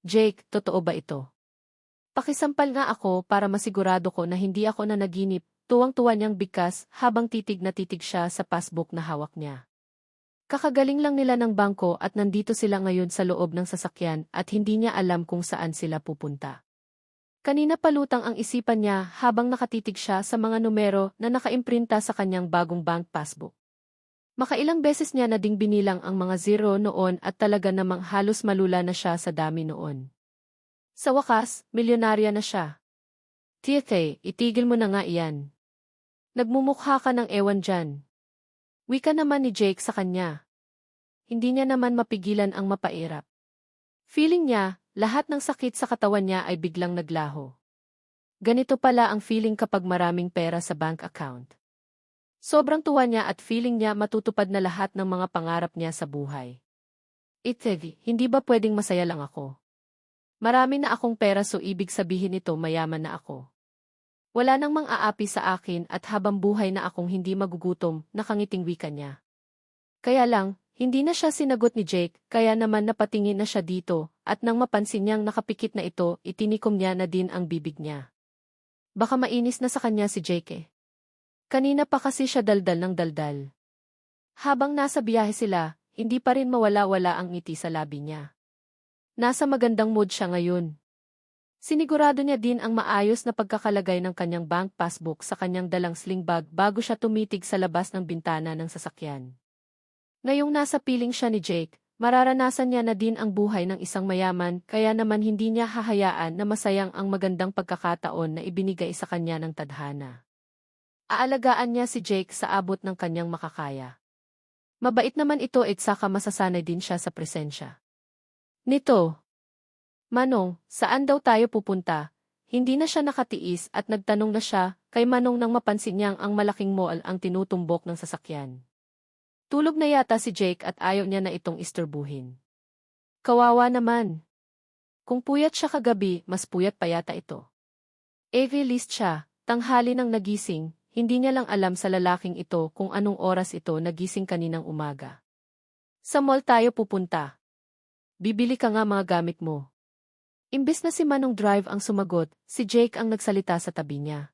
Jake, totoo ba ito? Pakisampal nga ako para masigurado ko na hindi ako nanaginip, tuwang-tuwa niyang bigkas habang titig na titig siya sa passbook na hawak niya. Kakagaling lang nila ng bangko at nandito sila ngayon sa loob ng sasakyan at hindi niya alam kung saan sila pupunta. Kanina palutang ang isipan niya habang nakatitig siya sa mga numero na nakaimprinta sa kanyang bagong bank passbook. Makailang beses niya na ding binilang ang mga zero noon at talaga namang halos malula na siya sa dami noon. Sa wakas, milyonarya na siya. Tiethe, itigil mo na nga iyan. Nagmumukha ka ng ewan dyan. Wika naman ni Jake sa kanya. Hindi niya naman mapigilan ang mapairap. Feeling niya, lahat ng sakit sa katawan niya ay biglang naglaho. Ganito pala ang feeling kapag maraming pera sa bank account. Sobrang tuwa niya at feeling niya matutupad na lahat ng mga pangarap niya sa buhay. Itegi, hindi ba pwedeng masaya lang ako? Marami na akong pera so ibig sabihin nito mayaman na ako. Wala nang mang-aapi sa akin at habang buhay na akong hindi magugutom, nakangiting wika niya. Kaya lang, hindi na siya sinagot ni Jake, kaya naman napatingin na siya dito, at nang mapansin niyang nakapikit na ito, itinikom niya na din ang bibig niya. Baka mainis na sa kanya si Jake eh. Kanina pa kasi siya daldal ng daldal. Habang nasa biyahe sila, hindi pa rin mawala-wala ang ngiti sa labi niya. Nasa magandang mood siya ngayon. Sinigurado niya din ang maayos na pagkakalagay ng kanyang bank passbook sa kanyang dalang sling bag bago siya tumitig sa labas ng bintana ng sasakyan. Ngayong nasa piling siya ni Jake, mararanasan niya na din ang buhay ng isang mayaman kaya naman hindi niya hahayaan na masayang ang magandang pagkakataon na ibinigay sa kanya ng tadhana. Aalagaan niya si Jake sa abot ng kanyang makakaya. Mabait naman ito at saka masasanay din siya sa presensya nito. Manong, saan daw tayo pupunta? Hindi na siya nakatiis at nagtanong na siya kay Manong nang mapansin niyang ang malaking mall ang tinutumbok ng sasakyan. Tulog na yata si Jake at ayaw niya na itong istorbuhin. Kawawa naman. Kung puyat siya kagabi, mas puyat pa yata ito. List siya, tanghali nang nagising, hindi niya lang alam sa lalaking ito kung anong oras ito nagising kaninang umaga. Sa mall tayo pupunta. Bibili ka nga mga gamit mo. Imbes na si Manong Drive ang sumagot, si Jake ang nagsalita sa tabi niya.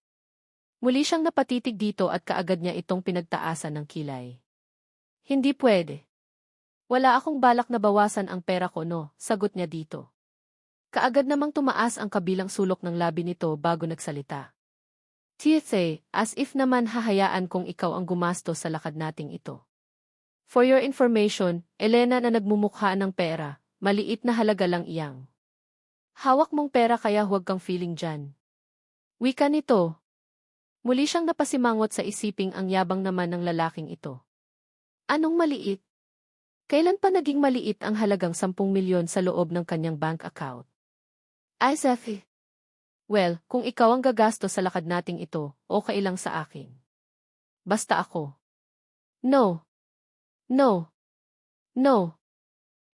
Muli siyang napatitig dito at kaagad niya itong pinagtaasan ng kilay. Hindi pwede. Wala akong balak na bawasan ang pera ko no, sagot niya dito. Kaagad namang tumaas ang kabilang sulok ng labi nito bago nagsalita. TSA, as if naman hahayaan kong ikaw ang gumastos sa lakad nating ito. For your information, Elena na nagmumukha ng pera, maliit na halaga lang iyang. Hawak mong pera kaya huwag kang feeling dyan. Wika nito. Muli siyang napasimangot sa isiping ang yabang naman ng lalaking ito. Anong maliit? Kailan pa naging maliit ang halagang 10 milyon sa loob ng kanyang bank account? Ay, Zephy. Well, kung ikaw ang gagastos sa lakad nating ito, okay lang sa akin. Basta ako. No. No. No.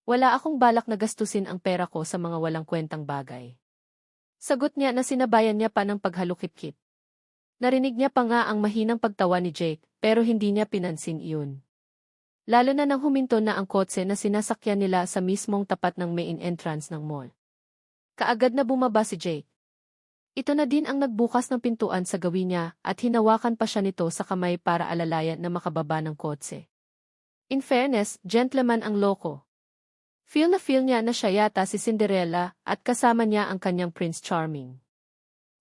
Wala akong balak na gastusin ang pera ko sa mga walang kwentang bagay. Sagot niya na sinabayan niya pa ng paghalukip-kip. Narinig niya pa nga ang mahinang pagtawa ni Jake, pero hindi niya pinansin iyon. Lalo na nang huminto na ang kotse na sinasakyan nila sa mismong tapat ng main entrance ng mall. Kaagad na bumaba si Jake. Ito na din ang nagbukas ng pintuan sa gawin niya at hinawakan pa siya nito sa kamay para alalayan na makababa ng kotse. In fairness, gentleman ang loko. Feel niya na siya yata si Cinderella at kasama niya ang kanyang Prince Charming.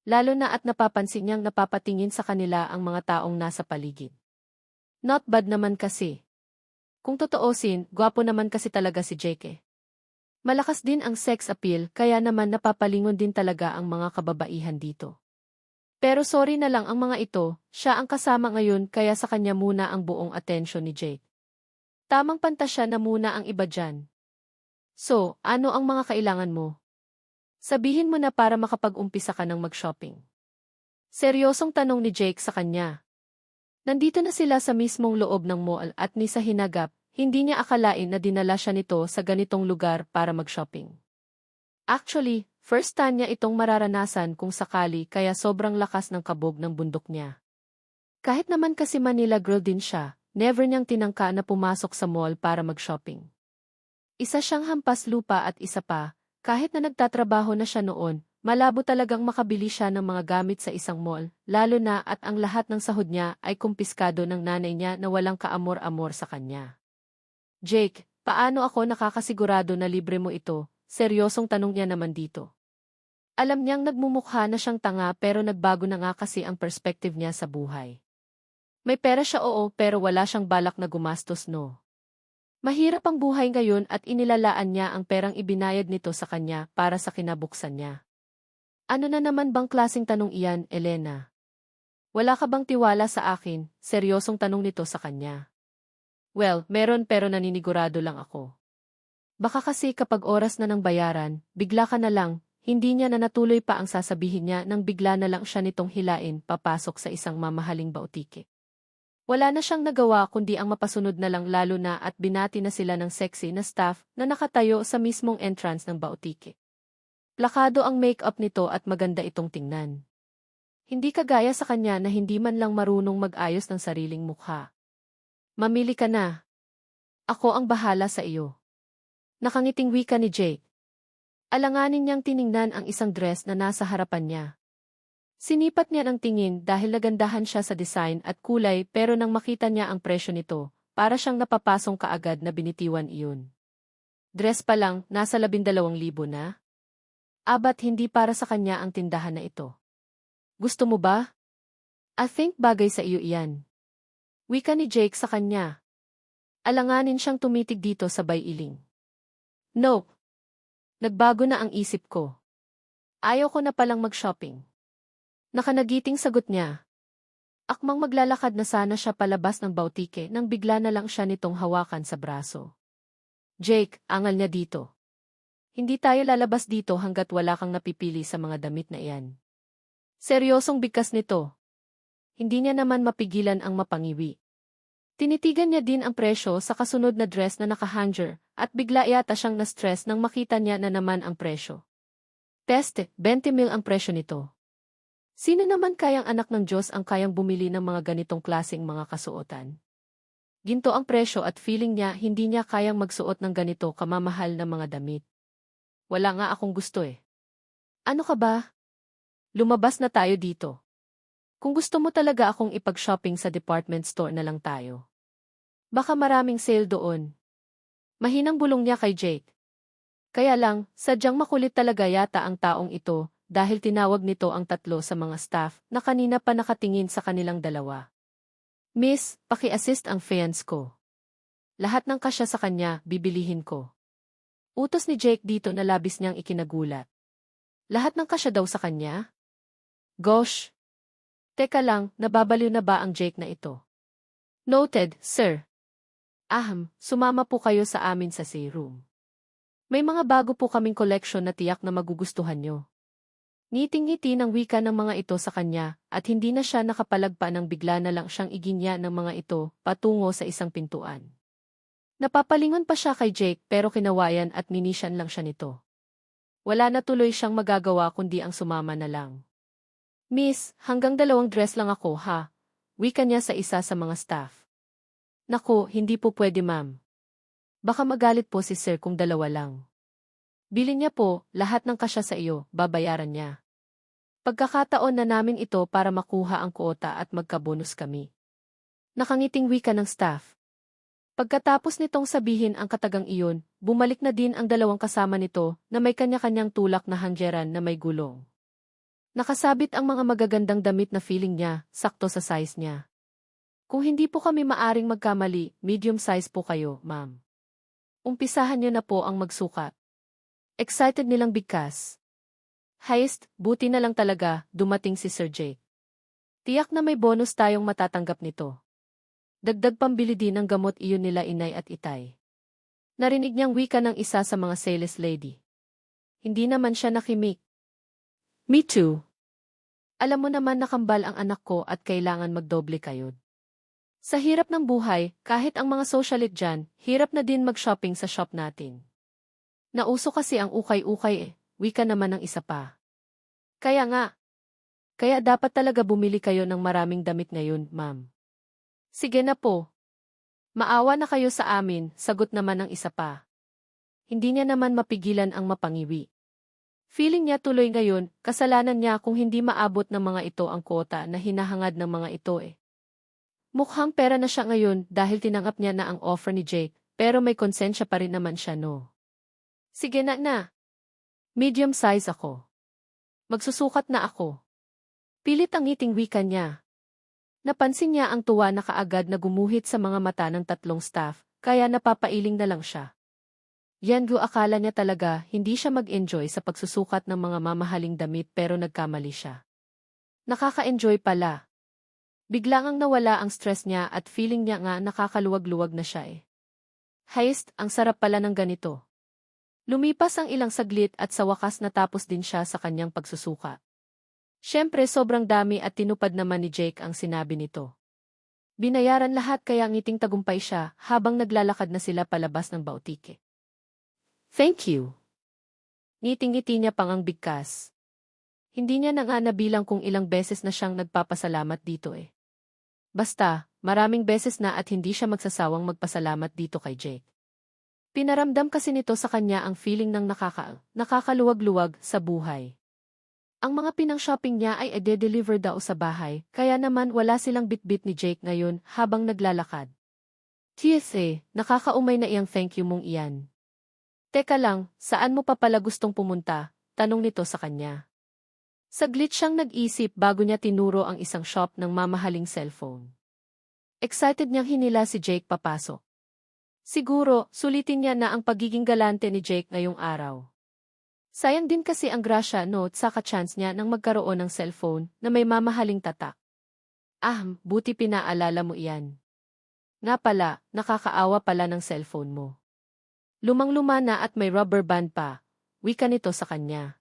Lalo na at napapansin niyang napapatingin sa kanila ang mga taong nasa paligid. Not bad naman kasi. Kung totoosin, gwapo naman kasi talaga si Jake. Malakas din ang sex appeal kaya naman napapalingon din talaga ang mga kababaihan dito. Pero sorry na lang ang mga ito, siya ang kasama ngayon kaya sa kanya muna ang buong atensyon ni Jake. Tamang pantasya na muna ang iba dyan. So, ano ang mga kailangan mo? Sabihin mo na para makapag-umpisa ka ng mag-shopping. Seryosong tanong ni Jake sa kanya. Nandito na sila sa mismong loob ng mall at ni sa hinagap, hindi niya akalain na dinala siya nito sa ganitong lugar para mag-shopping. Actually, first time niya itong mararanasan kung sakali kaya sobrang lakas ng kabog ng bundok niya. Kahit naman kasi Manila girl din siya, never niyang tinangka na pumasok sa mall para mag-shopping. Isa siyang hampas lupa at isa pa, Kahit na nagtatrabaho na siya noon, malabo talagang makabili siya ng mga gamit sa isang mall, lalo na at ang lahat ng sahod niya ay kumpiskado ng nanay niya na walang kaamor-amor sa kanya. Jake, paano ako nakakasigurado na libre mo ito? Seryosong tanong niya naman dito. Alam niyang nagmumukha na siyang tanga pero nagbago na nga kasi ang perspective niya sa buhay. May pera siya oo pero wala siyang balak na gumastos no. Mahirap ang buhay ngayon at inilalaan niya ang perang ibinayad nito sa kanya para sa kinabuksan niya. Ano na naman bang klaseng tanong iyan, Elena? Wala ka bang tiwala sa akin? Seryosong tanong nito sa kanya. Well, meron pero naninigurado lang ako. Baka kasi kapag oras na ng bayaran, bigla ka na lang, hindi niya na natuloy pa ang sasabihin niya nang bigla na lang siya nitong hilain papasok sa isang mamahaling bautike. Wala na siyang nagawa kundi ang mapasunod na lang lalo na at binati na sila ng sexy na staff na nakatayo sa mismong entrance ng bautike. Plakado ang make-up nito at maganda itong tingnan. Hindi kagaya sa kanya na hindi man lang marunong mag-ayos ng sariling mukha. Mamili ka na. Ako ang bahala sa iyo. Nakangiting wika ni Jake. Alanganin niyang tiningnan ang isang dress na nasa harapan niya. Sinipat niya ng tingin dahil nagandahan siya sa design at kulay pero nang makita niya ang presyo nito, para siyang napapasong kaagad na binitiwan iyon. Dress pa lang, nasa 12,000 na? Abat hindi para sa kanya ang tindahan na ito. Gusto mo ba? I think bagay sa iyo iyan. Wika ni Jake sa kanya. Alanganin siyang tumitig dito sabay iling. Nope. Nagbago na ang isip ko. Ayaw ko na palang mag-shopping. Nakanagiting sagot niya. Akmang maglalakad na sana siya palabas ng bautike nang bigla na lang siya nitong hawakan sa braso. Jake, angal niya dito. Hindi tayo lalabas dito hanggat wala kang napipili sa mga damit na iyan. Seryosong bigkas nito. Hindi niya naman mapigilan ang mapangiwi. Tinitigan niya din ang presyo sa kasunod na dress na nakahanger at bigla yata siyang na-stress nang makita niya na naman ang presyo. Peste, 20,000 ang presyo nito. Sino naman kayang anak ng Diyos ang kayang bumili ng mga ganitong klaseng mga kasuotan? Ginto ang presyo at feeling niya hindi niya kayang magsuot ng ganito kamamahal na mga damit. Wala nga akong gusto eh. Ano ka ba? Lumabas na tayo dito. Kung gusto mo talaga akong ipag-shopping sa department store na lang tayo. Baka maraming sale doon. Mahinang bulong niya kay Jake. Kaya lang, sadyang makulit talaga yata ang taong ito, dahil tinawag nito ang tatlo sa mga staff na kanina pa nakatingin sa kanilang dalawa. Miss, paki-assist ang fiance ko. Lahat ng kasya sa kanya, bibilihin ko. Utos ni Jake dito na labis niyang ikinagulat. Lahat ng kasya daw sa kanya? Gosh! Teka lang, nababaliw na ba ang Jake na ito? Noted, sir. Sumama po kayo sa amin sa C-room. May mga bago po kaming collection na tiyak na magugustuhan nyo. Ngiting-ngiti ng wika ng mga ito sa kanya at hindi na siya nakapalagpa nang bigla na lang siyang iginya ng mga ito patungo sa isang pintuan. Napapalingon pa siya kay Jake pero kinawayan at minisyan lang siya nito. Wala na tuloy siyang magagawa kundi ang sumama na lang. Miss, hanggang 2 dress lang ako ha? Wika niya sa isa sa mga staff. Naku, hindi po pwede ma'am. Baka magalit po si sir kung 2 lang. Bilin niya po, lahat ng kasya sa iyo, babayaran niya. Pagkakataon na namin ito para makuha ang kuota at magkabonus kami. Nakangiting wika ng staff. Pagkatapos nitong sabihin ang katagang iyon, bumalik na din ang 2 kasama nito na may kanya-kanyang tulak na hanggeran na may gulong. Nakasabit ang mga magagandang damit na feeling niya, sakto sa size niya. Kung hindi po kami maaring magkamali, medium size po kayo, ma'am. Umpisahan niyo na po ang magsukat. Excited nilang bigkas. Heist, buti na lang talaga, dumating si Sir Jake. Tiyak na may bonus tayong matatanggap nito. Dagdag pambili din ng gamot iyon nila inay at itay. Narinig niyang wika ng isa sa mga sales lady. Hindi naman siya nakimik. Me too. Alam mo naman nakambal ang anak ko at kailangan magdoble kayod. Sa hirap ng buhay, kahit ang mga socialite dyan, hirap na din mag-shopping sa shop natin. Nauso kasi ang ukay-ukay eh, wika naman ng isa pa. Kaya nga. Kaya dapat talaga bumili kayo ng maraming damit ngayon, ma'am. Sige na po. Maawa na kayo sa amin, sagot naman ng isa pa. hindi niya naman mapigilan ang mapangiwi. Feeling niya tuloy ngayon, kasalanan niya kung hindi maabot ng mga ito ang kwota na hinahangad ng mga ito eh. Mukhang pera na siya ngayon dahil tinanggap niya na ang offer ni Jake, pero may konsensya pa rin naman siya no. Sige na. Medium size ako. Magsusukat na ako. Pilit ang ngiting wika niya. Napansin niya ang tuwa na kaagad na gumuhit sa mga mata ng tatlong staff, kaya napapailing na lang siya. Yangu akala niya talaga hindi siya mag-enjoy sa pagsusukat ng mga mamahaling damit pero nagkamali siya. Nakaka-enjoy pala. Biglang ang nawala ang stress niya at feeling niya nga nakakaluwag-luwag na siya eh. Heist, ang sarap pala ng ganito. Lumipas ang ilang saglit at sa wakas natapos din siya sa kanyang pagsusuka. Siyempre sobrang dami at tinupad naman ni Jake ang sinabi nito. Binayaran lahat kaya ngiting tagumpay siya habang naglalakad na sila palabas ng bautike. Thank you. Ngiting-ngiti niya pang ang bigkas. Hindi niya na nga nabilang kung ilang beses na siyang nagpapasalamat dito eh. Basta, maraming beses na at hindi siya magsasawang magpasalamat dito kay Jake. Pinaramdam kasi nito sa kanya ang feeling ng nakakaluwag-luwag sa buhay. Ang mga pinang-shopping niya ay ede-deliver daw sa bahay, kaya naman wala silang bitbit ni Jake ngayon habang naglalakad. TSA, nakakaumay na iyang thank you mong iyan. Teka lang, saan mo pa pala gustong pumunta? Tanong nito sa kanya. Saglit siyang nag-isip bago niya tinuro ang isang shop ng mamahaling cellphone. Excited niyang hinila si Jake papasok. Siguro, sulitin niya na ang pagiging galante ni Jake ngayong araw. Sayang din kasi ang grasya no saka chance niya nang magkaroon ng cellphone na may mamahaling tatak. Buti pinaalala mo iyan. Nga pala, nakakaawa pala ng cellphone mo. Lumang-luma na at may rubber band pa, wika nito sa kanya.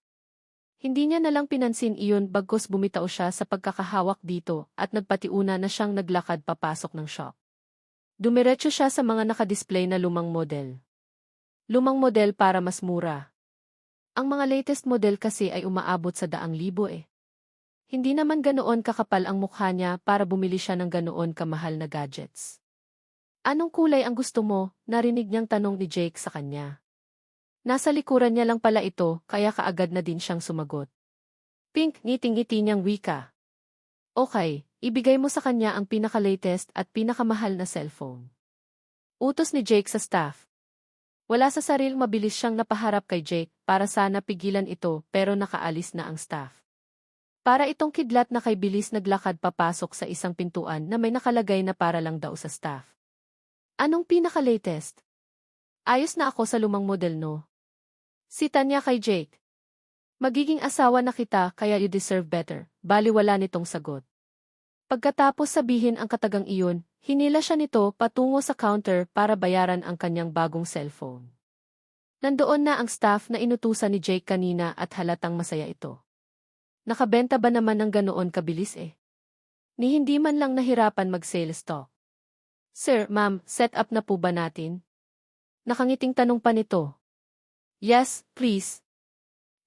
Hindi niya nalang pinansin iyon bagkus bumitaw siya sa pagkakahawak dito at nagpatiuna na siyang naglakad papasok ng shop. Dumiretso siya sa mga nakadisplay na lumang model. Lumang model para mas mura. Ang mga latest model kasi ay umaabot sa 100,000 eh. Hindi naman ganoon kakapal ang mukha niya para bumili siya ng ganoon kamahal na gadgets. Anong kulay ang gusto mo? Narinig niyang tanong ni Jake sa kanya. Nasa likuran niya lang pala ito, kaya kaagad na din siyang sumagot. Pink, ngiting-ngiti niyang wika. Okay, ibigay mo sa kanya ang pinaka-latest at pinakamahal na cellphone. Utos ni Jake sa staff. Wala sa saril mabilis siyang napaharap kay Jake para sana pigilan ito pero nakaalis na ang staff. Para itong kidlat na kay bilis naglakad papasok sa isang pintuan na may nakalagay na para lang daw sa staff. Anong pinaka-latest? Ayos na ako sa lumang model no? Sita niya kay Jake. Magiging asawa na kita kaya you deserve better, baliwala nitong sagot. Pagkatapos sabihin ang katagang iyon, hinila siya nito patungo sa counter para bayaran ang kanyang bagong cellphone. Nandoon na ang staff na inutusan ni Jake kanina at halatang masaya ito. Nakabenta ba naman ng ganoon kabilis eh? Ni hindi man lang nahirapan mag-sales talk. Sir, ma'am, set up na po ba natin? Nakangiting tanong pa nito. Yes, please.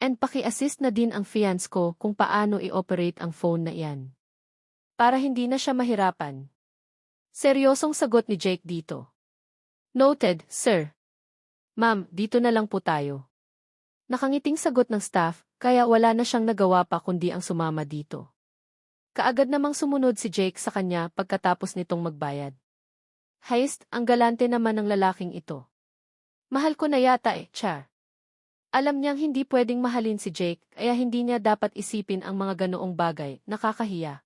And paki-assist na din ang fiance ko kung paano i-operate ang phone na iyan. Para hindi na siya mahirapan. Seryosong sagot ni Jake dito. Noted, sir. Ma'am, dito na lang po tayo. Nakangiting sagot ng staff, kaya wala na siyang nagawa pa kundi ang sumama dito. Kaagad namang sumunod si Jake sa kanya pagkatapos nitong magbayad. Heist, ang galante naman ng lalaking ito. Mahal ko na yata eh, char. Alam niyang hindi pwedeng mahalin si Jake, kaya hindi niya dapat isipin ang mga ganoong bagay, nakakahiya.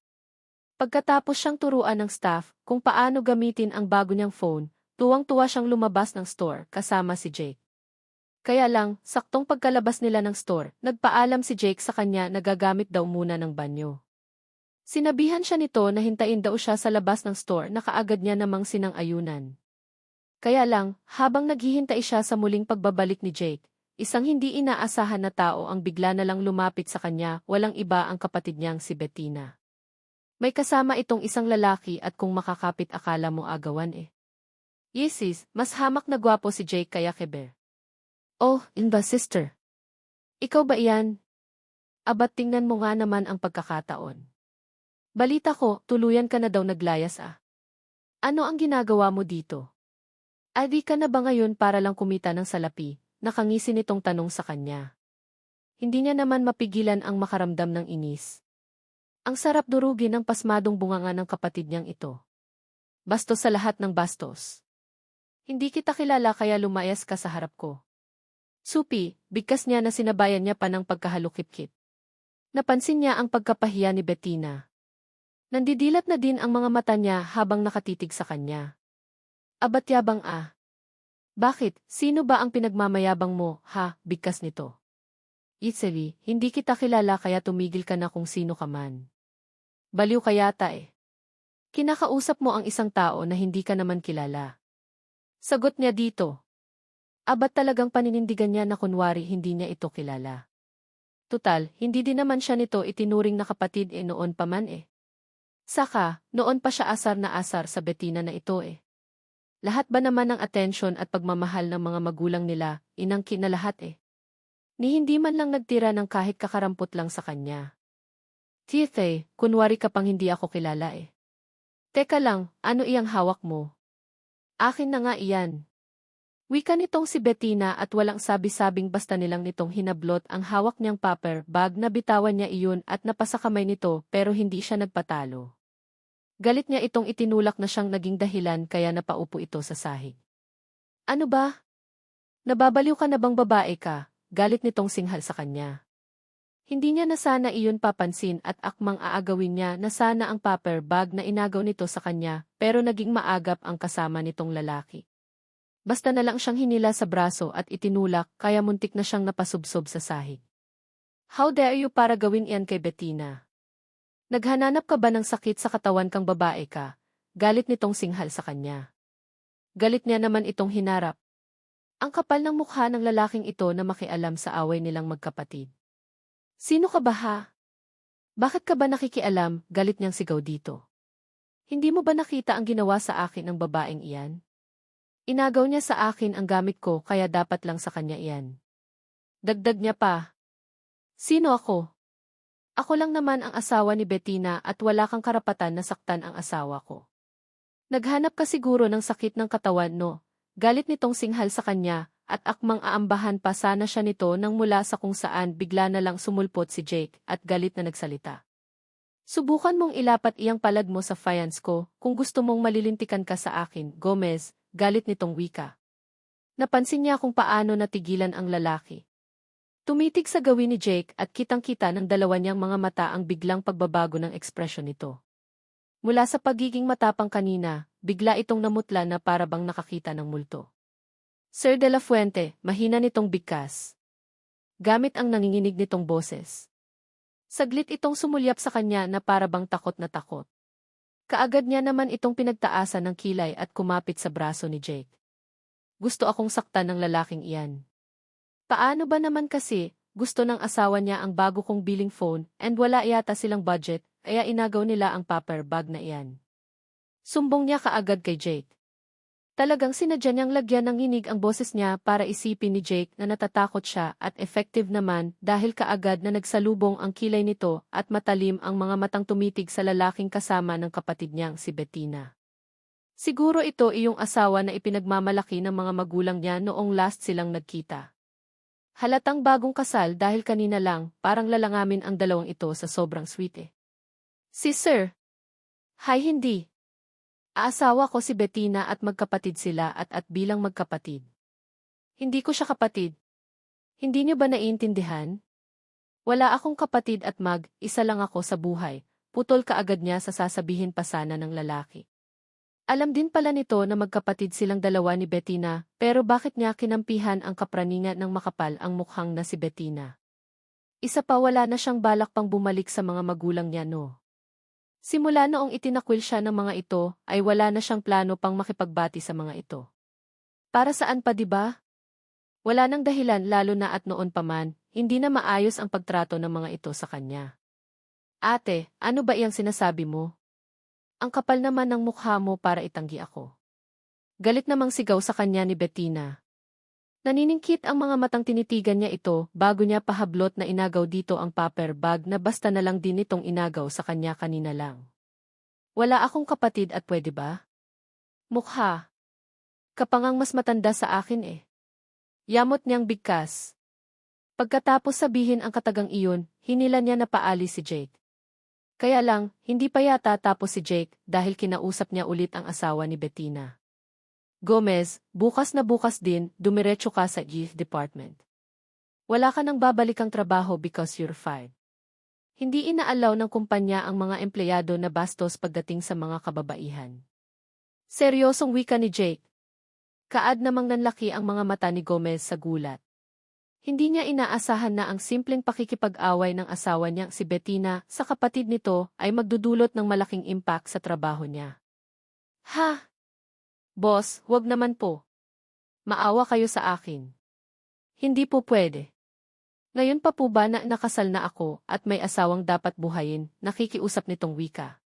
Pagkatapos siyang turuan ng staff kung paano gamitin ang bago niyang phone, tuwang-tuwa siyang lumabas ng store kasama si Jake. Kaya lang, saktong pagkalabas nila ng store, nagpaalam si Jake sa kanya na gagamit daw muna ng banyo. Sinabihan siya nito na hintayin daw siya sa labas ng store na kaagad niya namang sinang-ayunan. Kaya lang, habang naghihintay siya sa muling pagbabalik ni Jake, isang hindi inaasahan na tao ang bigla na lang lumapit sa kanya, walang iba ang kapatid niyang si Bettina. May kasama itong isang lalaki at kung makakapit akala mo agawan eh. Yesis, mas hamak na gwapo si Jake kaya Keber. Oh, inba sister. Ikaw ba iyan? Abat tingnan mo nga naman ang pagkakataon. Balita ko, tuluyan ka na daw naglayas ah. Ano ang ginagawa mo dito? Adi ka na ba ngayon para lang kumita ng salapi? nakangisi nitong tanong sa kanya. Hindi niya naman mapigilan ang makaramdam ng inis. Ang sarap durugin ng pasmadong bunganga ng kapatid niyang ito. Bastos sa lahat ng bastos. Hindi kita kilala kaya lumayas ka sa harap ko. Supi, bigkas niya na sinabayan niya pa ng pagkahalukip-kip. Napansin niya ang pagkapahiya ni Bettina. Nandidilat na din ang mga mata niya habang nakatitig sa kanya. Abat yabang ah. Bakit? Sino ba ang pinagmamayabang mo, ha, bigkas nito? Itzeli, hindi kita kilala kaya tumigil ka na kung sino ka man. Baliw ka yata eh. Kinakausap mo ang isang tao na hindi ka naman kilala. Sagot niya dito. Abat talagang paninindigan niya na kunwari hindi niya ito kilala. Tutal, hindi din naman siya nito itinuring na kapatid noon pa man eh. Saka, noon pa siya asar na asar sa Bettina na ito eh. Lahat ba naman ng atensyon at pagmamahal ng mga magulang nila, inangkin na lahat eh. Ni hindi man lang nagtira ng kahit kakarampot lang sa kanya. Tite, kunwari ka pang hindi ako kilala eh. Teka lang, ano iyang hawak mo? Akin na nga iyan. Wika nitong si Bettina at walang sabi-sabing basta nilang nitong hinablot ang hawak niyang paper bag na bitawan niya iyon at napasa kamay nito pero hindi siya nagpatalo. Galit niya itong itinulak na siyang naging dahilan kaya napaupo ito sa sahig. Ano ba? Nababaliw ka na bang babae ka? Galit nitong singhal sa kanya. Hindi niya na sana iyon papansin at akmang aagawin niya na sana ang paper bag na inagaw nito sa kanya pero naging maagap ang kasama nitong lalaki. Basta na lang siyang hinila sa braso at itinulak kaya muntik na siyang napasubsob sa sahig. How dare you para gawin iyan kay Bettina? Naghananap ka ba ng sakit sa katawan kang babae ka? Galit nitong singhal sa kanya. Galit niya naman itong hinarap. Ang kapal ng mukha ng lalaking ito na makialam sa away nilang magkapatid. Sino ka ba ha? Bakit ka ba nakikialam? Galit niyang sigaw dito. Hindi mo ba nakita ang ginawa sa akin ng babaeng iyan? Inagaw niya sa akin ang gamit ko kaya dapat lang sa kanya iyan. Dagdag niya pa. Sino ako? Ako lang naman ang asawa ni Bettina at wala kang karapatan na saktan ang asawa ko. Naghanap ka siguro ng sakit ng katawan no? Galit nitong singhal sa kanya at akmang aambahan pa sana siya nito nang mula sa kung saan bigla na lang sumulpot si Jake at galit na nagsalita. Subukan mong ilapat iyang palad mo sa faience ko kung gusto mong malilintikan ka sa akin, Gomez, galit nitong wika. Napansin niya kung paano natigilan ang lalaki. Tumitig sa gawin ni Jake at kitang-kita ng dalawa niyang mga mata ang biglang pagbabago ng ekspresyon nito. Mula sa pagiging matapang kanina, bigla itong namutla na para bang nakakita ng multo. Sir de la Fuente, mahina nitong bigkas. Gamit ang nanginginig nitong boses. Saglit itong sumulyap sa kanya na para bang takot na takot. Kaagad niya naman itong pinagtaasan ng kilay at kumapit sa braso ni Jake. Gusto akong saktan ng lalaking iyan. Paano ba naman kasi, gusto ng asawa niya ang bago kong billing phone and wala yata silang budget, kaya inagaw nila ang paper bag na iyan. Sumbong niya kaagad kay Jake. Talagang sinadya niyang lagyan ng nginig ang boses niya para isipin ni Jake na natatakot siya at effective naman dahil kaagad na nagsalubong ang kilay nito at matalim ang mga matang tumitig sa lalaking kasama ng kapatid niyang si Bettina. Siguro ito iyong asawa na ipinagmamalaki ng mga magulang niya noong last silang nagkita. Halatang bagong kasal dahil kanina lang, parang lalangamin ang dalawang ito sa sobrang sweet eh. Si Sir. Hay hindi. Aasawa ko si Bettina at magkapatid sila at bilang magkapatid. Hindi ko siya kapatid. Hindi niyo ba naiintindihan? Wala akong kapatid at isa lang ako sa buhay, putol kaagad niya sa sasabihin pa sana ng lalaki. Alam din pala nito na magkapatid silang dalawa ni Bettina, pero bakit niya kinampihan ang kapraningan ng makapal ang mukhang na si Bettina? Isa pa wala na siyang balak pang bumalik sa mga magulang niya no. Simula noong itinakwil siya ng mga ito, ay wala na siyang plano pang makipagbati sa mga ito. Para saan pa diba? Wala nang dahilan lalo na at noon pa man, hindi na maayos ang pagtrato ng mga ito sa kanya. Ate, ano ba iyang sinasabi mo? Ang kapal naman ng mukha mo para itanggi ako. Galit namang sigaw sa kanya ni Bettina. Naniningkit ang mga matang tinitigan niya ito bago niya pahablot na inagaw dito ang paper bag na basta na lang din itong inagaw sa kanya kanina lang. Wala akong kapatid at pwede ba? Mukha. Kapangang mas matanda sa akin eh. Yamot niyang bigkas. Pagkatapos sabihin ang katagang iyon, hinila niya na paalis si Jake. Kaya lang, hindi pa yata tapos si Jake dahil kinausap niya ulit ang asawa ni Bettina. Gomez, bukas na bukas din, dumiretso ka sa youth department. Wala ka nang babalikang trabaho because you're fired. Hindi inaalaw ng kumpanya ang mga empleyado na bastos pagdating sa mga kababaihan. Seryosong wika ni Jake. Kaad namang nanlaki ang mga mata ni Gomez sa gulat. Hindi niya inaasahan na ang simpleng pakikipag-away ng asawa niyang si Bettina sa kapatid nito ay magdudulot ng malaking impact sa trabaho niya. Ha? Boss, wag naman po. Maawa kayo sa akin. Hindi po pwede. Ngayon pa po ba na nakasal na ako at may asawang dapat buhayin, nakikiusap nitong wika.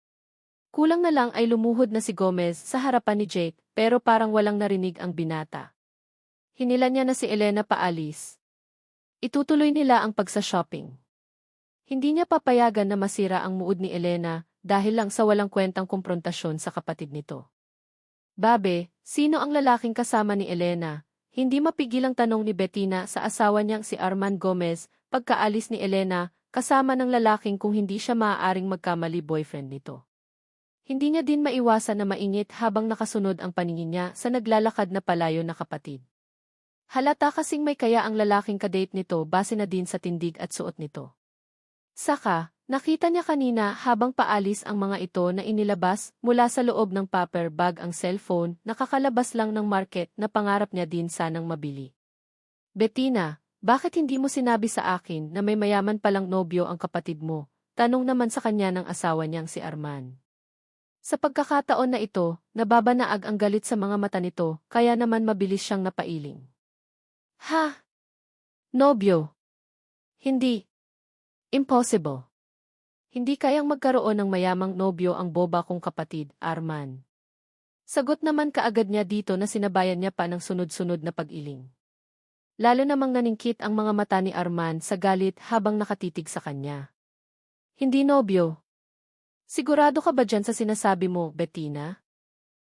Kulang na lang ay lumuhod na si Gomez sa harapan ni Jake pero parang walang narinig ang binata. Hinila niya na si Elena paalis. Itutuloy nila ang pagsa-shopping. Hindi niya papayagan na masira ang mood ni Elena dahil lang sa walang kwentang kumprontasyon sa kapatid nito. Babe, sino ang lalaking kasama ni Elena? Hindi mapigilang tanong ni Bettina sa asawa niyang si Arman Gomez pagkaalis ni Elena kasama ng lalaking kung hindi siya maaaring magkamali boyfriend nito. Hindi niya din maiwasan na maingit habang nakasunod ang paningin niya sa naglalakad na palayo na kapatid. Halata kasing may kaya ang lalaking kadate nito base na din sa tindig at suot nito. Saka, nakita niya kanina habang paalis ang mga ito na inilabas mula sa loob ng paper bag ang cellphone na kakalabas lang ng market na pangarap niya din sanang mabili. Bettina, bakit hindi mo sinabi sa akin na may mayaman palang nobyo ang kapatid mo? Tanong naman sa kanya ng asawa niyang si Arman. Sa pagkakataon na ito, nababanaag ang galit sa mga mata nito kaya naman mabilis siyang napailing. Ha? Nobyo? Hindi. Impossible. Hindi kayang magkaroon ng mayamang nobyo ang boba kong kapatid, Arman. Sagot naman kaagad niya dito na sinabayan niya pa ng sunod-sunod na pag-iling. Lalo namang naningkit ang mga mata ni Arman sa galit habang nakatitig sa kanya. Hindi nobyo. Sigurado ka ba dyan sa sinasabi mo, Bettina?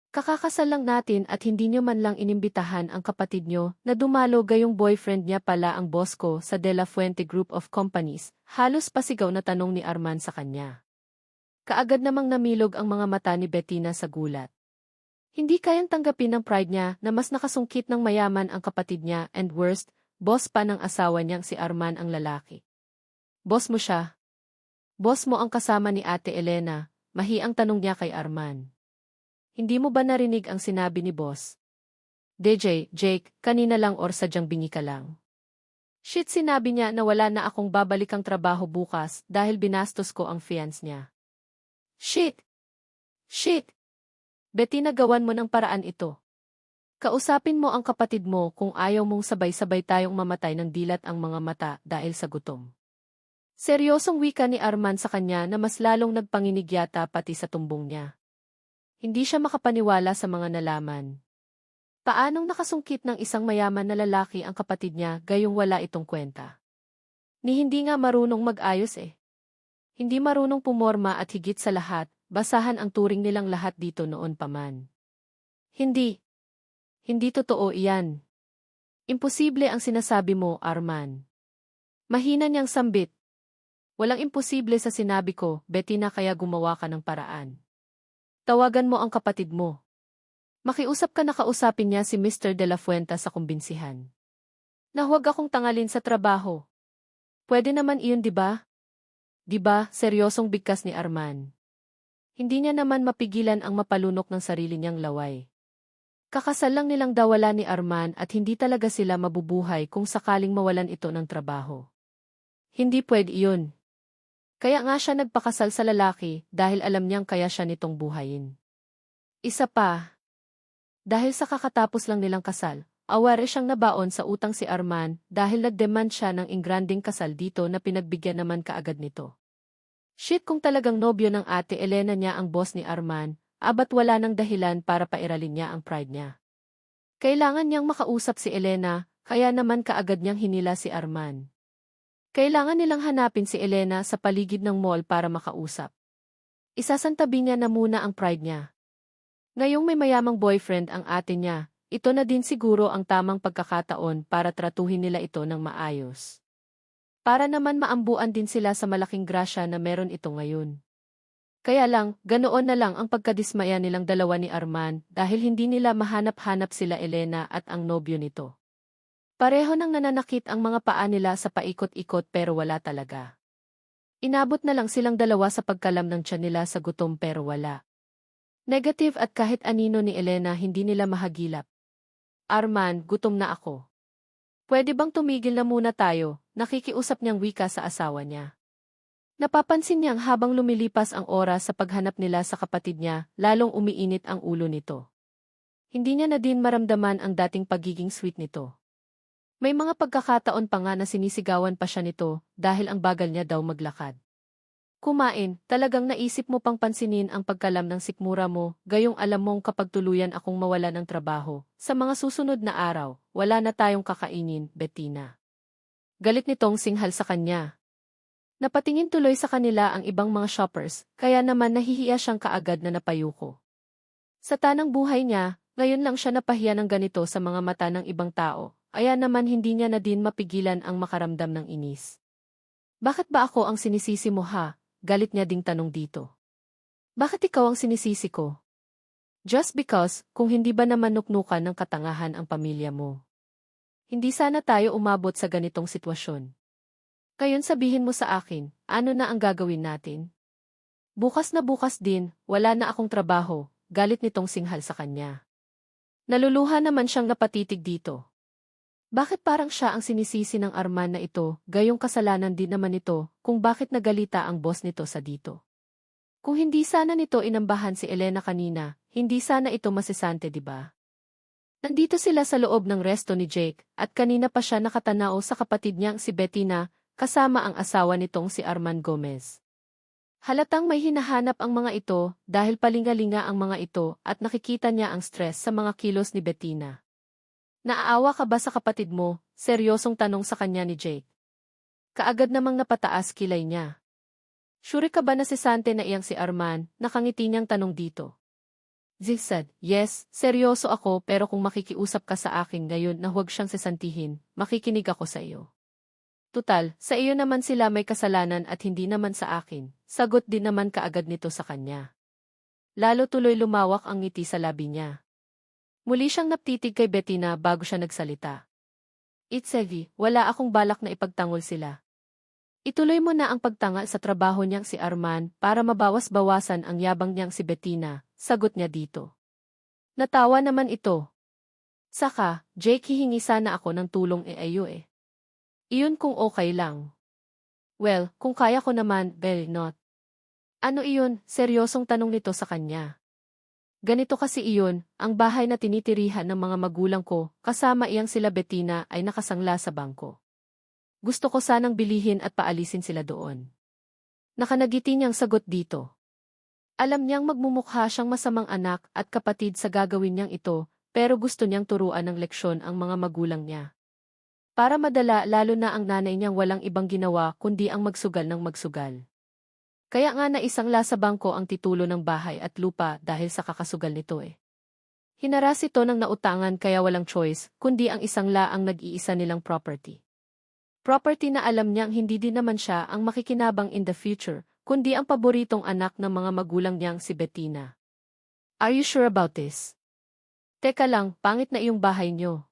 Kakakasal lang natin at hindi niyo man lang inimbitahan ang kapatid niyo na dumalo gayong boyfriend niya pala ang boss ko sa De La Fuente Group of Companies, halos pasigaw na tanong ni Arman sa kanya. Kaagad namang namilog ang mga mata ni Bettina sa gulat. Hindi kayang tanggapin ng pride niya na mas nakasungkit ng mayaman ang kapatid niya and worst, boss pa ng asawa niyang si Arman ang lalaki. Boss mo siya? Boss mo ang kasama ni Ate Elena, mahiang tanong niya kay Arman. Hindi mo ba narinig ang sinabi ni boss? DJ, Jake, kanina lang or sadyang bingi ka lang. Shit, sinabi niya na wala na akong babalikang trabaho bukas dahil binastos ko ang fiance niya. Shit! Shit! Bettina, gawan mo ng paraan ito. Kausapin mo ang kapatid mo kung ayaw mong sabay-sabay tayong mamatay ng dilat ang mga mata dahil sa gutom. Seryosong wika ni Arman sa kanya na mas lalong nagpanginig yata pati sa tumbong niya. Hindi siya makapaniwala sa mga nalaman. Paanong nakasungkit ng isang mayaman na lalaki ang kapatid niya gayong wala itong kwenta? Ni hindi nga marunong mag-ayos eh. Hindi marunong pumorma at higit sa lahat, basahan ang turing nilang lahat dito noon pa man. Hindi. Hindi totoo iyan. Imposible ang sinasabi mo, Arman. Mahina niyang sambit. Walang imposible sa sinabi ko, Bettina, kaya gumawa ka ng paraan. Tawagan mo ang kapatid mo. Makiusap ka na kausapin niya si Mr. De La Fuente sa kumbinsihan. Na huwag akong tangalin sa trabaho. Pwede naman iyon, diba? Diba, seryosong bigkas ni Arman. Hindi niya naman mapigilan ang mapalunok ng sarili niyang laway. Kakasal lang nilang dawala ni Arman at hindi talaga sila mabubuhay kung sakaling mawalan ito ng trabaho. Hindi pwede iyon. Kaya nga siya nagpakasal sa lalaki dahil alam niyang kaya siya nitong buhayin. Isa pa. Dahil sa kakatapos lang nilang kasal, aware siyang nabaon sa utang si Arman dahil nagdemand siya ng ingranding kasal dito na pinagbigyan naman kaagad nito. Shit, kung talagang nobyo ng Ate Elena niya ang boss ni Arman, abat wala nang dahilan para pairalin niya ang pride niya. Kailangan niyang makausap si Elena, kaya naman kaagad niyang hinila si Arman. Kailangan nilang hanapin si Elena sa paligid ng mall para makausap. Isasantabi niya na muna ang pride niya. Ngayong may mayamang boyfriend ang ate niya, ito na din siguro ang tamang pagkakataon para tratuhin nila ito ng maayos. Para naman maambuan din sila sa malaking grasya na meron ito ngayon. Kaya lang, ganoon na lang ang pagkadismaya nilang dalawa ni Arman dahil hindi nila mahanap-hanap sila Elena at ang nobyo nito. Pareho nang nananakit ang mga paa nila sa paikot-ikot pero wala talaga. Inabot na lang silang dalawa sa pagkalam ng tiyan nila sa gutom pero wala. Negative at kahit anino ni Elena hindi nila mahagilap. Arman, gutom na ako. Pwede bang tumigil na muna tayo? Nakikiusap niyang wika sa asawa niya. Napapansin niyang habang lumilipas ang oras sa paghanap nila sa kapatid niya, lalong umiinit ang ulo nito. Hindi niya na din maramdaman ang dating pagiging sweet nito. May mga pagkakataon pa nga na sinisigawan pa siya nito dahil ang bagal niya daw maglakad. Kumain, talagang naisip mo pang pansinin ang pagkalam ng sikmura mo, gayong alam mong kapag tuluyan akong mawala ng trabaho, sa mga susunod na araw, wala na tayong kakainin, Bettina. Galit nitong singhal sa kanya. Napatingin tuloy sa kanila ang ibang mga shoppers, kaya naman nahihiya siyang kaagad na napayuko. Sa tanang buhay niya, ngayon lang siya napahiya ng ganito sa mga mata ng ibang tao, kaya naman hindi niya na din mapigilan ang makaramdam ng inis. Bakit ba ako ang sinisisi mo ha? Galit niya ding tanong dito. Bakit ikaw ang sinisisi ko? Just because, kung hindi ba naman nuknukan ng katangahan ang pamilya mo. Hindi sana tayo umabot sa ganitong sitwasyon. Ngayon sabihin mo sa akin, ano na ang gagawin natin? Bukas na bukas din, wala na akong trabaho, galit nitong singhal sa kanya. Naluluha naman siyang napatitig dito. Bakit parang siya ang sinisisi ng Arman na ito, gayong kasalanan din naman ito, kung bakit nagalita ang boss nito sa dito. Kung hindi sana nito inambahan si Elena kanina, hindi sana ito masisante diba? Nandito sila sa loob ng resto ni Jake, at kanina pa siya nakatanaw sa kapatid niyang si Bettina, kasama ang asawa nitong si Arman Gomez. Halatang may hinahanap ang mga ito dahil palingalinga ang mga ito at nakikita niya ang stress sa mga kilos ni Bettina. Naaawa ka ba sa kapatid mo? Seryosong tanong sa kanya ni Jake. Kaagad namang napataas kilay niya. Sure ka ba na si Sante na iyang si Arman? Nakangiti niyang tanong dito. Jake said, yes, seryoso ako pero kung makikiusap ka sa akin ngayon na huwag siyang sesantihin, makikinig ako sa iyo. Tutal, sa iyo naman sila may kasalanan at hindi naman sa akin, sagot din naman kaagad nito sa kanya. Lalo tuloy lumawak ang ngiti sa labi niya. Muli siyang naptitig kay Bettina bago siya nagsalita. It's heavy, wala akong balak na ipagtanggol sila. Ituloy mo na ang pagtangal sa trabaho niyang si Arman para mabawas-bawasan ang yabang niyang si Bettina, sagot niya dito. Natawa naman ito. Saka, Jake hihingi sana ako ng tulong ayo eh. Iyon kung okay lang. Well, kung kaya ko naman, well not. Ano iyon? Seryosong tanong nito sa kanya. Ganito kasi iyon, ang bahay na tinitirihan ng mga magulang ko, kasama iyang sila Bettina ay nakasangla sa bangko. Gusto ko sanang bilihin at paalisin sila doon. Nakanagiti niyang sagot dito. Alam niyang magmumukha siyang masamang anak at kapatid sa gagawin niyang ito, pero gusto niyang turuan ng leksyon ang mga magulang niya. Para madala lalo na ang nanay niyang walang ibang ginawa kundi ang magsugal ng magsugal. Kaya nga naisangla sa bangko ang titulo ng bahay at lupa dahil sa kakasugal nito eh. Hinaras ito ng nautangan kaya walang choice, kundi ang isangla ang nag-iisa nilang property. Property na alam niyang hindi din naman siya ang makikinabang in the future, kundi ang paboritong anak ng mga magulang niyang si Bettina. Are you sure about this? Teka lang, pangit na iyong bahay niyo.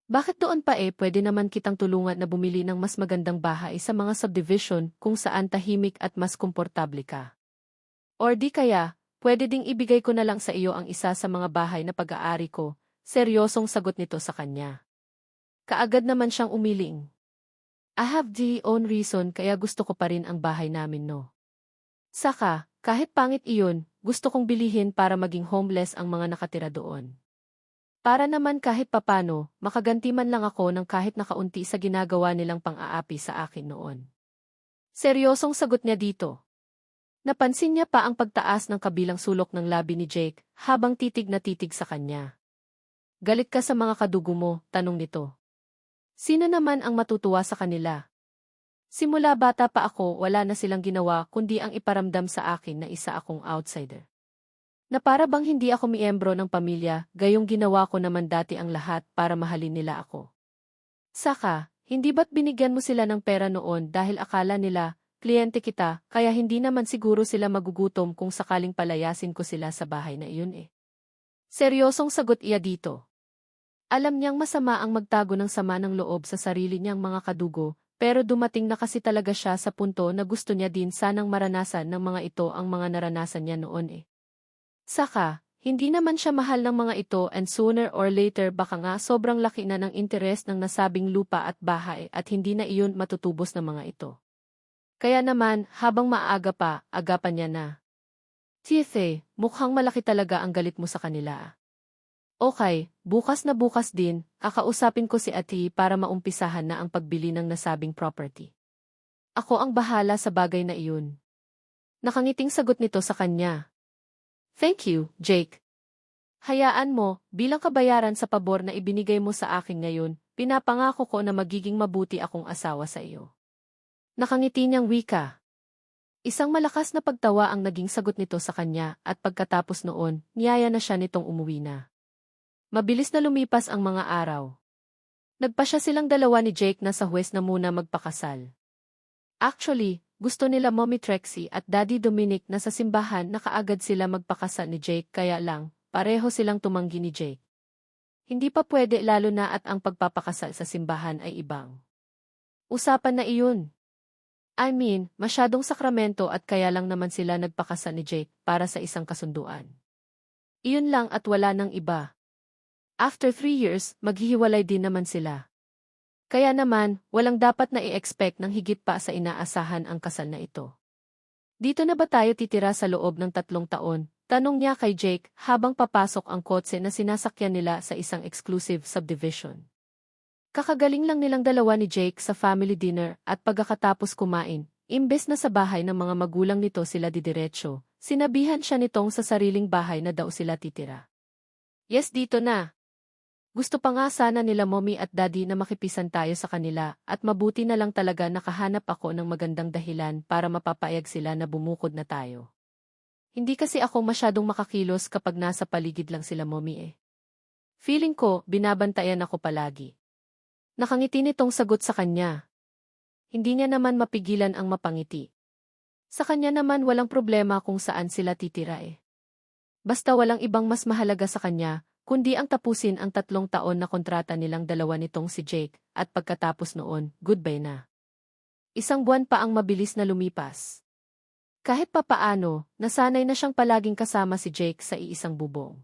Bakit doon pa pwede naman kitang tulungan na bumili ng mas magandang bahay sa mga subdivision kung saan tahimik at mas komportable ka? Or di kaya, pwede ding ibigay ko na lang sa iyo ang isa sa mga bahay na pag-aari ko, seryosong sagot nito sa kanya. Kaagad naman siyang umiling. I have the own reason kaya gusto ko pa rin ang bahay namin no. Saka, kahit pangit iyon, gusto kong bilihin para maging homeless ang mga nakatira doon. Para naman kahit papano, makaganti man lang ako ng kahit nakaunti sa ginagawa nilang pang-aapi sa akin noon. Seryosong sagot niya dito. Napansin niya pa ang pagtaas ng kabilang sulok ng labi ni Jake habang titig na titig sa kanya. Galit ka sa mga kadugo mo, tanong nito. Sino naman ang matutuwa sa kanila? Simula bata pa ako wala na silang ginawa kundi ang iparamdam sa akin na isa akong outsider. Na para bang hindi ako miyembro ng pamilya, gayong ginawa ko naman dati ang lahat para mahalin nila ako. Saka, hindi ba't binigyan mo sila ng pera noon dahil akala nila, kliyente kita, kaya hindi naman siguro sila magugutom kung sakaling palayasin ko sila sa bahay na iyon eh. Seryosong sagot iya dito. Alam niyang masama ang magtago ng sama ng loob sa sarili niyang mga kadugo, pero dumating na kasi talaga siya sa punto na gusto niya din sanang maranasan ng mga ito ang mga naranasan niya noon eh. Saka, hindi naman siya mahal ng mga ito and sooner or later baka nga sobrang laki na ng interes ng nasabing lupa at bahay at hindi na iyon matutubos ng mga ito. Kaya naman, habang maaga pa, agapan niya na. Tiethe, mukhang malaki talaga ang galit mo sa kanila. Okay, bukas na bukas din, kakausapin ko si Ati para maumpisahan na ang pagbili ng nasabing property. Ako ang bahala sa bagay na iyon. Nakangiting sagot nito sa kanya. Thank you, Jake. Hayaan mo, bilang kabayaran sa pabor na ibinigay mo sa akin ngayon, pinapangako ko na magiging mabuti akong asawa sa iyo. Nakangiti niyang wika. Isang malakas na pagtawa ang naging sagot nito sa kanya at pagkatapos noon, niyaya na siya nitong umuwi na. Mabilis na lumipas ang mga araw. Nagpasya silang dalawa ni Jake na sa huwes na muna magpakasal. Actually, gusto nila Mommy Trixie at Daddy Dominic na sa simbahan na kaagad sila magpakasal ni Jake kaya lang, pareho silang tumanggi ni Jake. Hindi pa pwede lalo na at ang pagpapakasal sa simbahan ay ibang usapan na iyon. I mean, masyadong sakramento at kaya lang naman sila nagpakasal ni Jake para sa isang kasunduan. Iyon lang at wala nang iba. After 3 years, maghihiwalay din naman sila. Kaya naman, walang dapat na i-expect ng higit pa sa inaasahan ang kasal na ito. Dito na ba tayo titira sa loob ng 3 taon? Tanong niya kay Jake habang papasok ang kotse na sinasakyan nila sa isang exclusive subdivision. Kakagaling lang nilang dalawa ni Jake sa family dinner at pagkatapos kumain, imbes na sa bahay ng mga magulang nito sila didiretso, sinabihan siya nitong sa sariling bahay na daw sila titira. Yes, dito na. Gusto pa nga sana nila mommy at daddy na makipisan tayo sa kanila at mabuti na lang talaga nakahanap ako ng magandang dahilan para mapapayag sila na bumukod na tayo. Hindi kasi ako masyadong makakilos kapag nasa paligid lang sila mommy eh. Feeling ko, binabantayan ako palagi. Nakangiti nitong sagot sa kanya. Hindi niya naman mapigilan ang mapangiti. Sa kanya naman walang problema kung saan sila titira eh. Basta walang ibang mas mahalaga sa kanya, kundi ang tapusin ang 3 taon na kontrata nilang dalawa nitong si Jake, at pagkatapos noon, goodbye na. 1 buwan pa ang mabilis na lumipas. Kahit papaano, nasanay na siyang palaging kasama si Jake sa iisang bubong.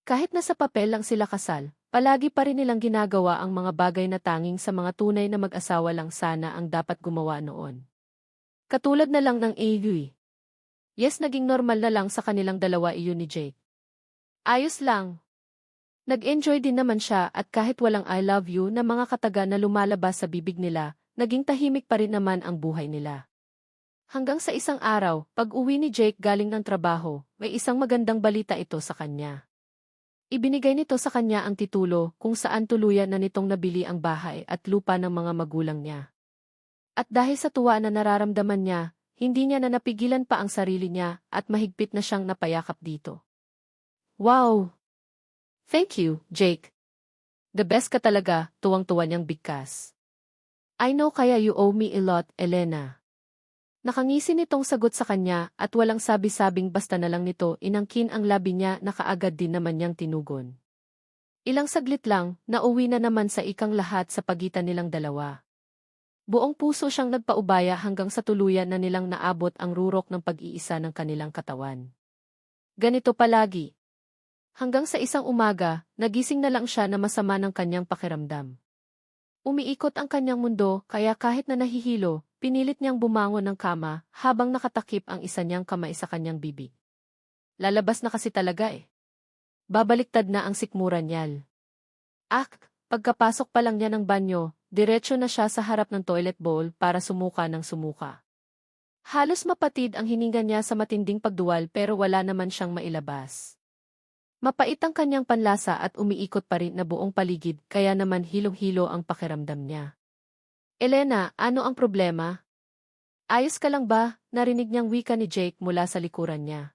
Kahit nasa papel lang sila kasal, palagi pa rin nilang ginagawa ang mga bagay na tanging sa mga tunay na mag-asawa lang sana ang dapat gumawa noon. Katulad na lang ng AUI. Yes, naging normal na lang sa kanilang dalawa iyon ni Jake. Ayos lang. Nag-enjoy din naman siya at kahit walang I love you na mga kataga na lumalabas sa bibig nila, naging tahimik pa rin naman ang buhay nila. Hanggang sa isang araw, pag-uwi ni Jake galing ng trabaho, may isang magandang balita ito sa kanya. Ibinigay nito sa kanya ang titulo kung saan tuluyan na nitong nabili ang bahay at lupa ng mga magulang niya. At dahil sa tuwa na nararamdaman niya, hindi niya na napigilan pa ang sarili niya at mahigpit na siyang napayakap dito. Wow! Thank you, Jake. The best ka talaga, tuwang-tuwa niyang bigkas. I know kaya you owe me a lot, Elena. Nakangisi nitong sagot sa kanya at walang sabi-sabing basta na lang nito inangkin ang labi niya na kaagad din naman niyang tinugon. Ilang saglit lang, nauwi na naman sa ikang lahat sa pagitan nilang dalawa. Buong puso siyang nagpaubaya hanggang sa tuluyan na nilang naabot ang rurok ng pag-iisa ng kanilang katawan. Ganito palagi. Hanggang sa isang umaga, nagising na lang siya na masama ng kanyang pakiramdam. Umiikot ang kanyang mundo kaya kahit na nahihilo, pinilit niyang bumangon ng kama habang nakatakip ang isa niyang kamay sa kanyang bibig. Lalabas na kasi talaga eh. Babaliktad na ang sikmura niya. Pagkapasok pa lang niya ng banyo, diretso na siya sa harap ng toilet bowl para sumuka ng sumuka. Halos mapatid ang hininga niya sa matinding pagduwal pero wala naman siyang mailabas. Mapait ang kanyang panlasa at umiikot pa rin na buong paligid kaya naman hilong-hilo ang pakiramdam niya. Elena, ano ang problema? Ayos ka lang ba? Narinig niyang wika ni Jake mula sa likuran niya.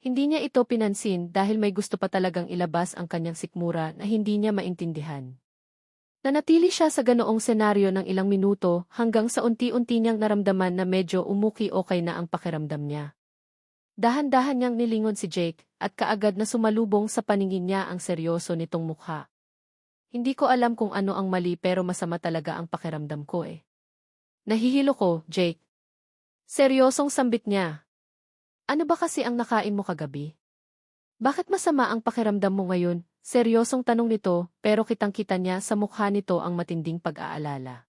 Hindi niya ito pinansin dahil may gusto pa talagang ilabas ang kanyang sikmura na hindi niya maintindihan. Nanatili siya sa ganoong senaryo ng ilang minuto hanggang sa unti-unti niyang naramdaman na medyo umuki-okay na ang pakiramdam niya. Dahan-dahan niyang nilingon si Jake at kaagad na sumalubong sa paningin niya ang seryoso nitong mukha. Hindi ko alam kung ano ang mali pero masama talaga ang pakiramdam ko eh. Nahihilo ko, Jake. Seryosong sambit niya. Ano ba kasi ang nakain mo kagabi? Bakit masama ang pakiramdam mo ngayon? Seryosong tanong nito pero kitang-kita niya sa mukha nito ang matinding pag-aalala.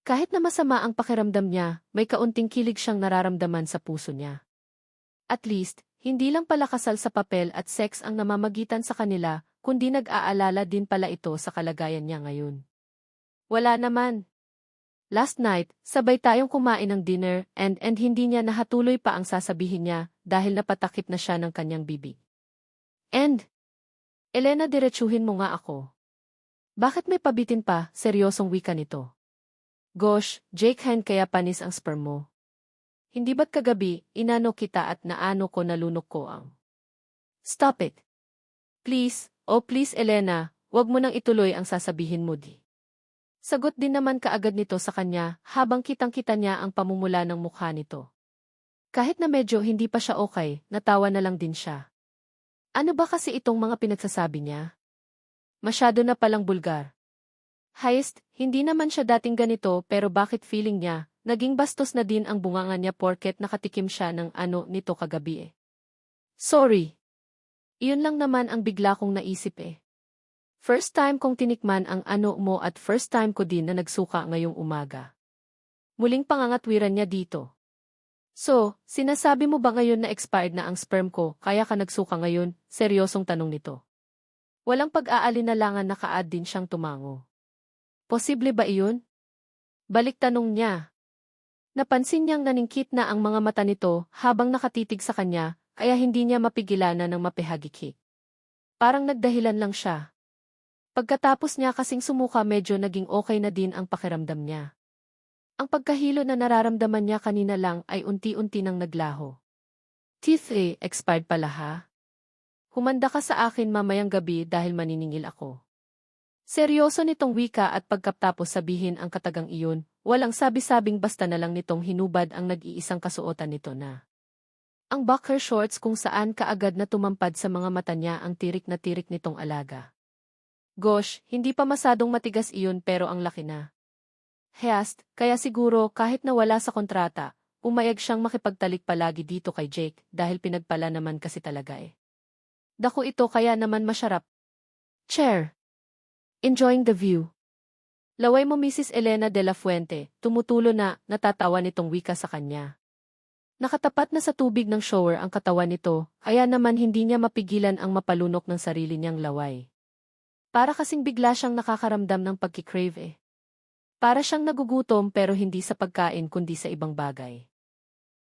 Kahit na masama ang pakiramdam niya, may kaunting kilig siyang nararamdaman sa puso niya. At least, hindi lang pala kasal sa papel at sex ang namamagitan sa kanila, kundi nag-aalala din pala ito sa kalagayan niya ngayon. Wala naman. Last night, sabay tayong kumain ng dinner and hindi niya nahatuloy pa ang sasabihin niya dahil napatakip na siya ng kanyang bibig. And, Elena, diretsuhin mo nga ako. Bakit may pabitin pa, seryosong wika nito? Gosh, Jake, kaya panis ang sperm mo. Hindi ba't kagabi, inano kita at naano ko nalunok ko ang... Stop it. Please, oh please Elena, wag mo nang ituloy ang sasabihin mo di. Sagot din naman kaagad nito sa kanya habang kitang-kita niya ang pamumula ng mukha nito. Kahit na medyo hindi pa siya okay, natawa na lang din siya. Ano ba kasi itong mga pinagsasabi niya? Masyado na palang bulgar. Highest, hindi naman siya dating ganito pero bakit feeling niya, naging bastos na din ang bunganga niya porket nakatikim siya ng ano nito kagabi eh. Sorry. Iyon lang naman ang bigla kong naisip eh. First time kong tinikman ang ano mo at first time ko din na nagsuka ngayong umaga. Muling pangangatwiran niya dito. So, sinasabi mo ba ngayon na expired na ang sperm ko kaya ka nagsuka ngayon? Seryosong tanong nito. Walang pag-aalinalangan na kaad din siyang tumango. Posible ba iyon? Balik tanong niya. Napansin niyang naningkit na ang mga mata nito habang nakatitig sa kanya kaya hindi niya mapigilan na ng mapihagikik. Parang nagdahilan lang siya. Pagkatapos niya kasing sumuka medyo naging okay na din ang pakiramdam niya. Ang pagkahilo na nararamdaman niya kanina lang ay unti-unti nang naglaho. Teeth expired pala ha? Humanda ka sa akin mamayang gabi dahil maniningil ako. Seryoso nitong wika at pagkatapos sabihin ang katagang iyon, walang sabi-sabing basta na lang nitong hinubad ang nag-iisang kasuotan nito na. Ang boxer shorts kung saan kaagad na tumampad sa mga mata niya ang tirik na tirik nitong alaga. Gosh, hindi pa masadong matigas iyon pero ang laki na. Heast, kaya siguro kahit na wala sa kontrata, umayag siyang makipagtalik palagi dito kay Jake dahil pinagpala naman kasi talaga eh. Dako ito kaya naman masyarap. Chair. Enjoying the view. Laway mo Mrs. Elena de la Fuente, tumutulo na, natatawa nitong wika sa kanya. Nakatapat na sa tubig ng shower ang katawan nito, kaya naman hindi niya mapigilan ang mapalunok ng sarili niyang laway. Para kasing bigla siyang nakakaramdam ng pagkikrave eh. Para siyang nagugutom pero hindi sa pagkain kundi sa ibang bagay.